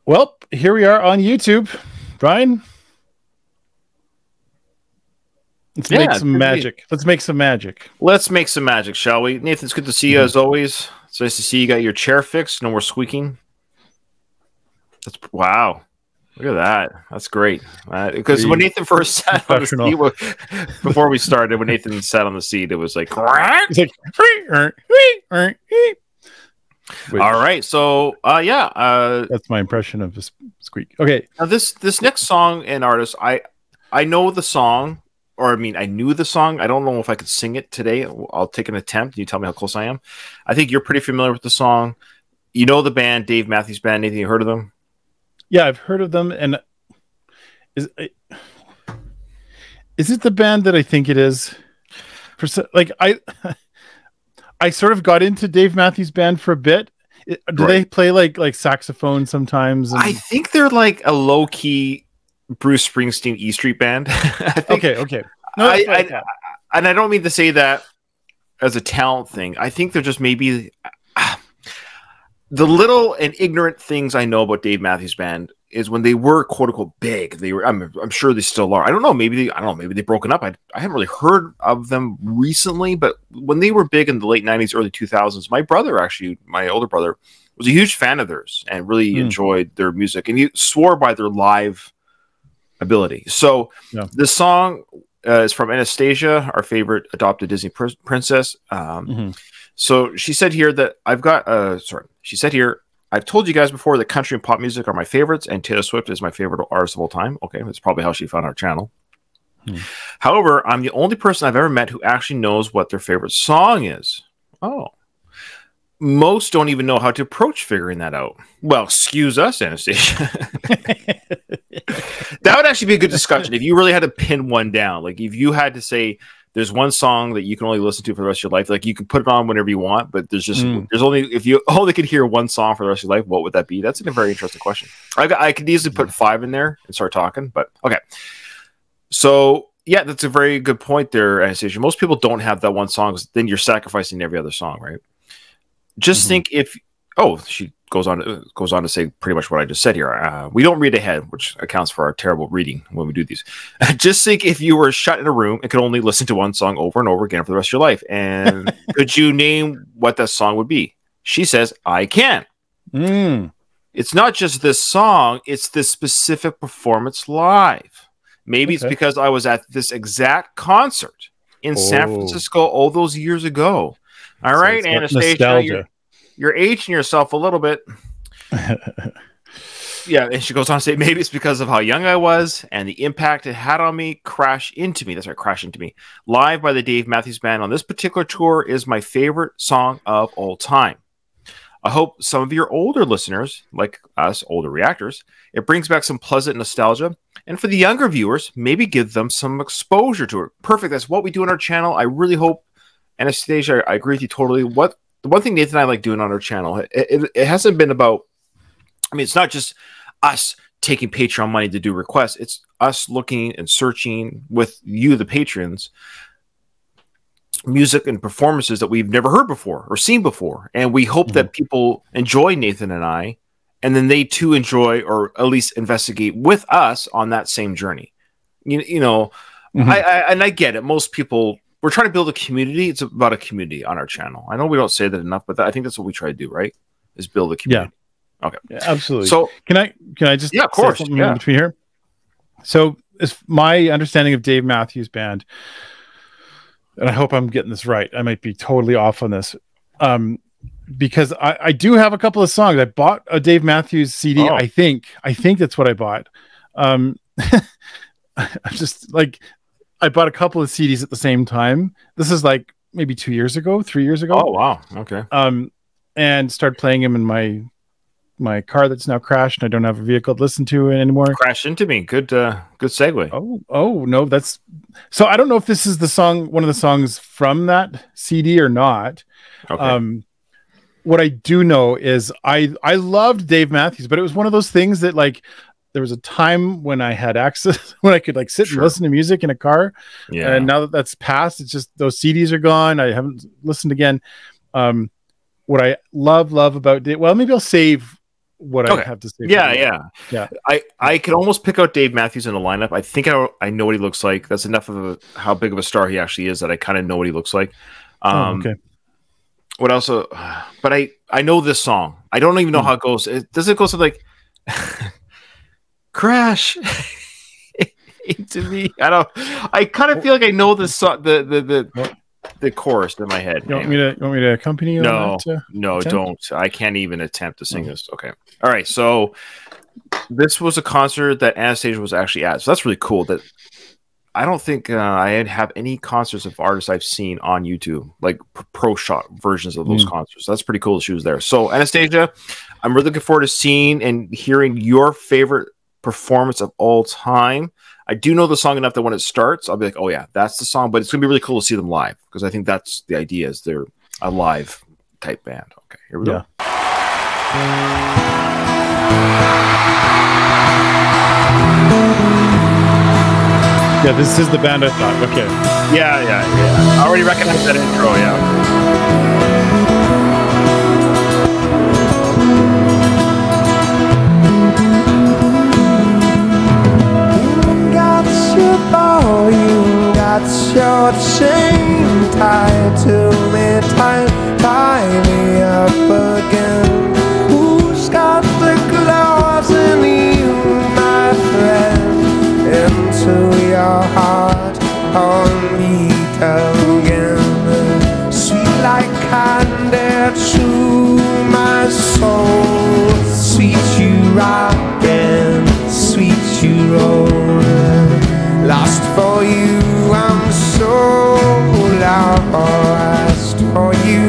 Well, here we are on YouTube. Brian, let's make Yeah, some magic. Let's make some magic. let's make some magic, shall we? Nathan, it's good to see you as always. It's nice to see you got your chair fixed. No more squeaking. That's wow. Look at that. That's great. Because when Nathan first sat on the seat, before we started, when Nathan sat on the seat, it was like, It's like all right. So, that's my impression of the squeak. Okay. Now this next song and artist, I know the song, or I mean, I knew the song. I don't know if I could sing it today. I'll take an attempt. You tell me how close I am. I think you're pretty familiar with the song. You know the band, Dave Matthews Band. Nathan, you heard of them? Yeah, I've heard of them. And is it the band that I think it is? I sort of got into Dave Matthews Band for a bit. Do they play like saxophone sometimes? I think they're like a low key Bruce Springsteen E Street band. I think, okay. No, and I don't mean to say that as a talent thing. I think they're just maybe the little and ignorant things I know about Dave Matthews Band is when they were quote unquote big. They were. I'm sure they still are. I don't know. Maybe they've broken up. I haven't really heard of them recently. But when they were big in the late '90s, early 2000s, my brother, actually, my older brother, was a huge fan of theirs and really enjoyed their music. And he swore by their live ability. So this song is from Anastasia, our favorite adopted Disney princess. So she said here that she said here, I've told you guys before that country and pop music are my favorites, and Taylor Swift is my favorite artist of all time. Okay, that's probably how she found our channel. However, I'm the only person I've ever met who actually knows what their favorite song is. Oh. Most don't even know how to approach figuring that out. Well, excuse us, Anastasia. That would actually be a good discussion if you really had to pin one down. Like if you had to say there's one song that you can only listen to for the rest of your life. Like you can put it on whenever you want, but there's only if you only could hear one song for the rest of your life, what would that be? That's a very interesting question. I could easily put 5 in there and start talking, but okay. So yeah, that's a very good point there, Anastasia. Most people don't have that one song, then you're sacrificing every other song, right? Just think if she goes on to say pretty much what I just said here. We don't read ahead, which accounts for our terrible reading when we do these. Just think if you were shut in a room and could only listen to one song over and over again for the rest of your life, and could you name what that song would be? She says, I can. It's not just this song, it's this specific performance live. Maybe it's because I was at this exact concert in San Francisco all those years ago. All right, Anastasia, you're aging yourself a little bit. Yeah, and she goes on to say, maybe it's because of how young I was and the impact it had on me. Crash Into Me. That's right, Crash Into Me. Live by the Dave Matthews Band on this particular tour is my favorite song of all time. I hope some of your older listeners, like us, older reactors, it brings back some pleasant nostalgia. And for the younger viewers, maybe give them some exposure to it. Perfect. That's what we do on our channel. I really hope, Anastasia, I agree with you totally. The one thing Nathan and I like doing on our channel, it hasn't been about, I mean, it's not just us taking Patreon money to do requests. It's us looking and searching with you, the patrons, music and performances that we've never heard before or seen before. And we hope that people enjoy Nathan and I, and then they too enjoy or at least investigate with us on that same journey. You know, I get it. Most people, we're trying to build a community. It's about a community on our channel. I know we don't say that enough, but I think that's what we try to do, right? Is build a community. Yeah. Okay. Yeah, absolutely. So can I just of course, say something in between here? So it's my understanding of Dave Matthews Band, and I hope I'm getting this right. I might be totally off on this. Because I do have a couple of songs. I bought a Dave Matthews CD. I think that's what I bought. I'm just like, I bought a couple of CDs at the same time. This is like maybe 3 years ago. Oh, wow. Okay. And started playing them in my car that's now crashed, and I don't have a vehicle to listen to it anymore. Crash Into Me. Good segue. Oh no, that's so I don't know if this is the song, one of the songs from that CD or not. Okay. What I do know is I loved Dave Matthews, but it was one of those things that, like, there was a time when I had access, when I could like sit and listen to music in a car. Yeah. And now that that's passed, it's just those CDs are gone. I haven't listened again. What I love about Dave, well, maybe I'll save what I have to say. Yeah. I could almost pick out Dave Matthews in a lineup. I think I know what he looks like. That's enough of how big of a star he actually is that I kind of know what he looks like. Okay. What else? But I know this song. I don't even know how it goes. Does it go something like crash into me? I kind of feel like I know the song, the chorus in my head. You want me to accompany you? No, don't. I can't even attempt to sing this. Okay. All right. So this was a concert that Anastasia was actually at. So that's really cool. That I don't think I have any concerts of artists I've seen on YouTube, like pro shot versions of those concerts. So that's pretty cool that she was there. So Anastasia, I'm really looking forward to seeing and hearing your favorite performance of all time. I do know the song enough that when it starts, I'll be like, oh yeah, that's the song. But it's going to be really cool to see them live because I think that's the idea is they're a live type band. Okay, here we go. Yeah, this is the band I thought. Okay. Yeah. I already recognize that intro, yeah. You got your chain tied to me, tie me up again. Who's got the claws in you, my friend? Into your heart, hold me again. Sweet like candy to my soul. Sweet you rockin', sweet you rollin'. Lost for you, I'm so lost for you.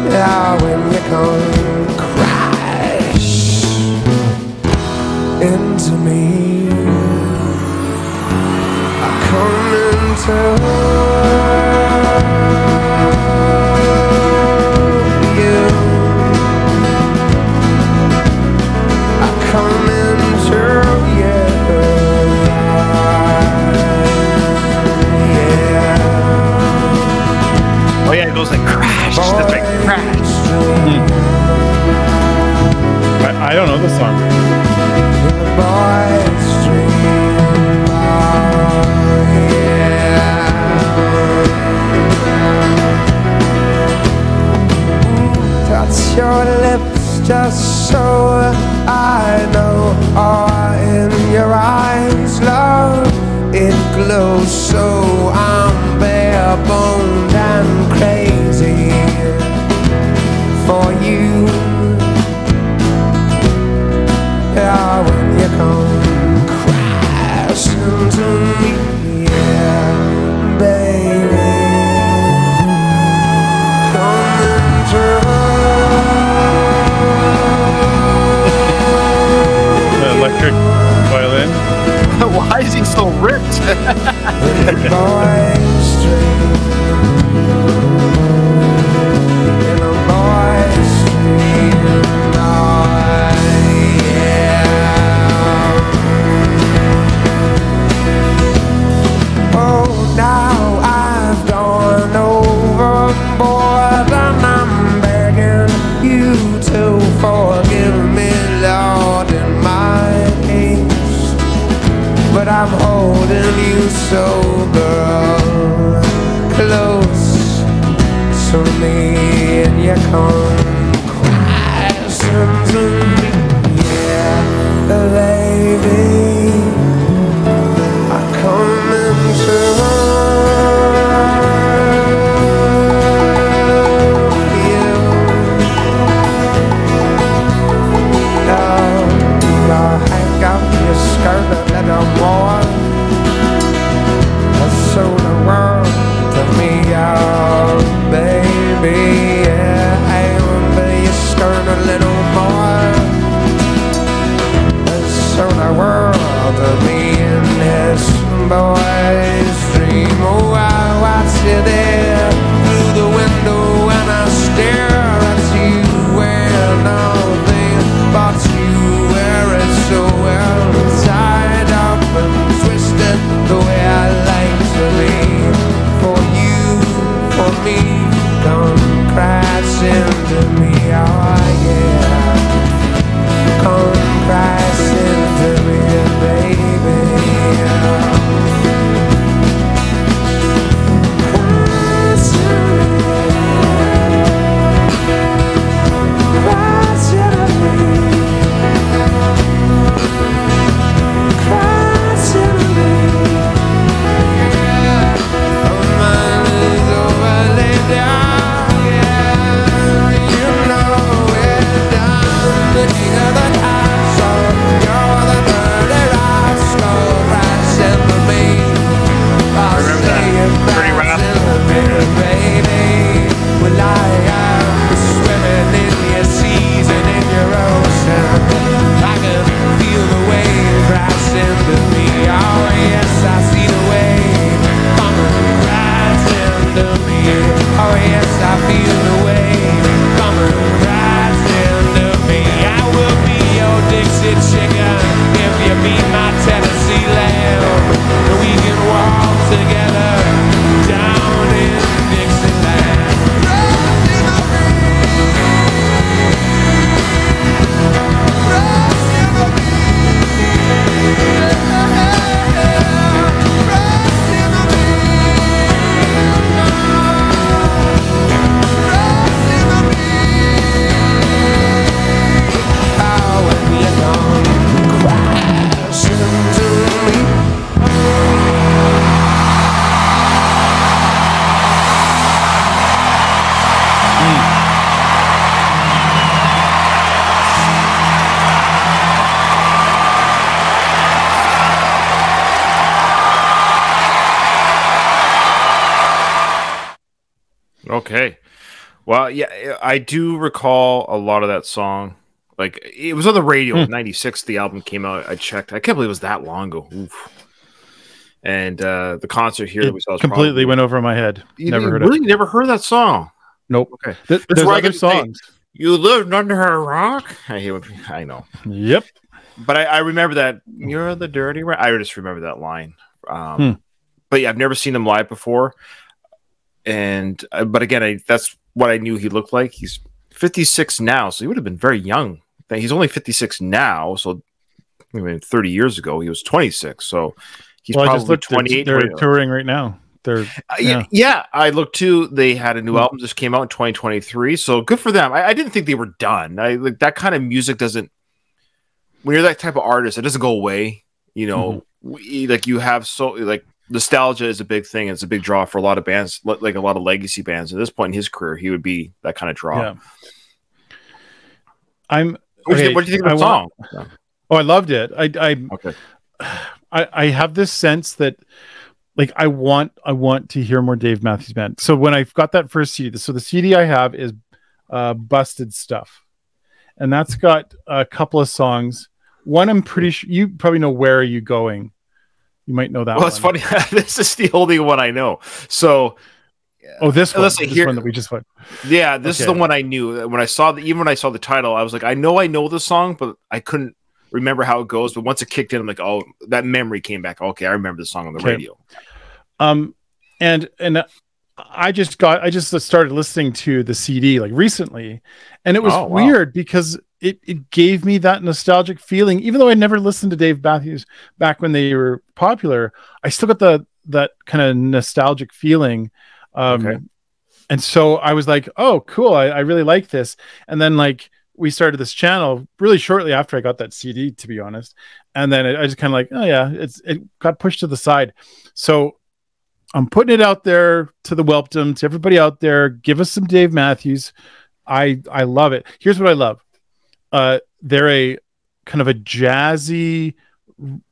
Yeah, when you come crash into me, I come into you. I come into you. Oh yeah, it goes like crash. That's like crash. I don't know the song. Touch your lips just so I know. Or in your eyes, love, it glows so I'm bare boned and crazy for you. Yeah, when you come crash into me, yeah, baby, come into The electric violin. Why is he so ripped? But I'm holding you so, girl, close to me, and you come crashing to me, yeah, baby, I come into you. Now, hang up your skirt a little more. Show the world to me, oh baby, yeah. I want your skirt a little more. Show the world to me in this boy's dream. Oh, I watch you there through the window and I stare at you, where nothing but you, wear it so well, tied up and twisted the way I like to be. For you, for me, come crashing to me, oh yeah. Come crashing to me, baby. Okay. Well, yeah, I do recall a lot of that song. Like, it was on the radio in 96. The album came out. I checked. I can't believe it was that long ago. Oof. And the concert here that we saw was completely went over my head. Never heard it. Really never heard that song. Nope. Okay. There's other songs. You lived under a rock? I know. Yep. But I remember that. You're the dirty rat. I just remember that line. But yeah, I've never seen him live before. And but again, that's what I knew he looked like. He's 56 now, so he would have been very young. He's only 56 now, so I mean, 30 years ago he was 26. So he's probably 28. They're touring right now. They're yeah. I looked too. They had a new album just came out in 2023, so good for them. I didn't think they were done. Like that kind of music doesn't. When you're that type of artist, it doesn't go away. You know, like you have nostalgia is a big thing. It's a big draw for a lot of bands, like a lot of legacy bands. At this point in his career, he would be that kind of draw. Yeah. What do you think of the song? I loved it. Okay. I have this sense that like I want to hear more Dave Matthews Band. So when I've got that first CD, so the CD I have is Busted Stuff, and that's got a couple of songs. One I'm pretty sure you probably know. Where Are You Going? You might know that. Well, it's funny. This is the only one I know. So, this one that we just went. Yeah, this is the one I knew. When I saw the title, I was like, I know the song, but I couldn't remember how it goes. But once it kicked in, I'm like, oh, that memory came back. Okay, I remember the song on the radio. And I just started listening to the CD like recently, and it was weird because it gave me that nostalgic feeling. Even though I never listened to Dave Matthews back when they were popular, I still got that kind of nostalgic feeling. And so I was like, oh, cool. I really like this. And then like we started this channel really shortly after I got that CD, to be honest. And then I just kind of like, oh yeah, it got pushed to the side. So I'm putting it out there to the Welpdom, to everybody out there. Give us some Dave Matthews. I love it. Here's what I love. They're a kind of a jazzy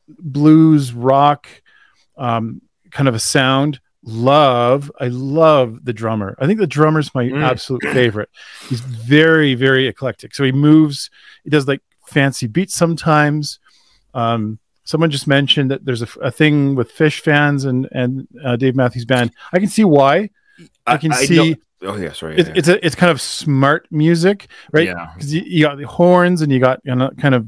blues rock kind of a sound. I love the drummer. I think the drummer's my absolute favorite. He's very, very eclectic. So he does like fancy beats sometimes. Someone just mentioned that there's a thing with Fish fans and Dave Matthews Band. I can see why. I can see. Oh yeah, sorry. It's kind of smart music, right? Yeah. Because you got the horns and you got kind of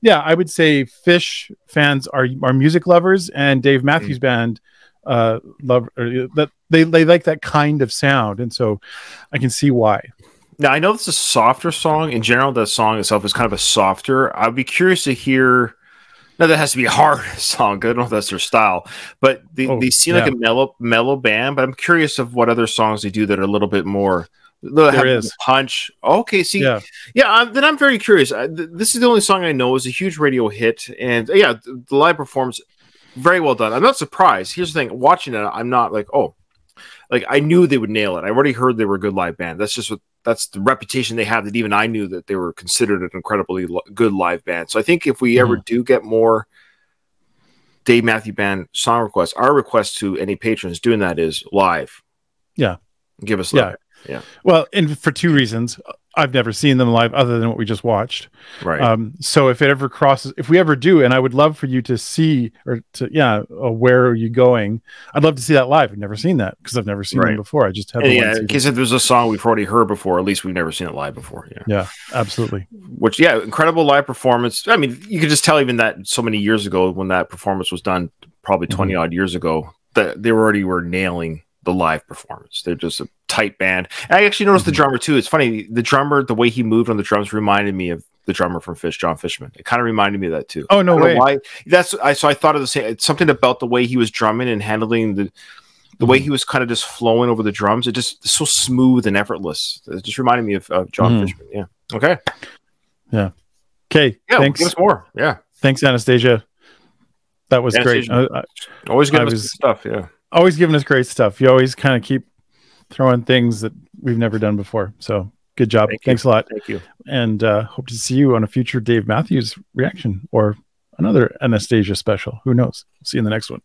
I would say Fish fans are music lovers, and Dave Matthews Band they like that kind of sound, and so I can see why. Now I know it's a softer song in general. The song itself is kind of a softer. I'd be curious to hear. Now that has to be a hard song. I don't know if that's their style, but they seem like a mellow band. But I'm curious of what other songs they do that are a little bit more. There is punch. Okay, see, then I'm very curious. This is the only song I know is a huge radio hit, and the live performance very well done. I'm not surprised. Here's the thing: watching it, I'm not like, oh, like I knew they would nail it. I already heard they were a good live band. That's just that's the reputation they have. That even I knew that they were considered an incredibly good live band. So I think if we ever do get more Dave Matthews Band song requests, our request to any patrons doing that is live. Yeah, give us live. Yeah. Well, and for two reasons. I've never seen them live other than what we just watched. Right. So if it ever crosses, if we ever do, and I would love for you to see or to, where are you going? I'd love to see that live. I've never seen that because I've never seen them before. I just have. In case if there's a song we've already heard before, at least we've never seen it live before. Yeah, absolutely. Which, incredible live performance. I mean, you could just tell even that so many years ago when that performance was done, probably 20 odd years ago, that they already were nailing the live performance. They're just a tight band. And I actually noticed the drummer too. It's funny, the drummer, the way he moved on the drums reminded me of the drummer from Fish, John Fishman. It kind of reminded me of that too. Oh, no way. Why. So I thought of the same. It's something about the way he was drumming and handling the way he was kind of just flowing over the drums. It just so smooth and effortless. It just reminded me of John Fishman. Yeah. Okay. Yeah. Okay. Yeah. Thanks. Give us more. Yeah. Thanks, Anastasia. That was great. Always giving us stuff. Yeah. Always giving us great stuff. You always kind of keep throwing things that we've never done before. So good job. Thanks a lot. Thank you. And hope to see you on a future Dave Matthews reaction or another Anastasia special. Who knows? See you in the next one.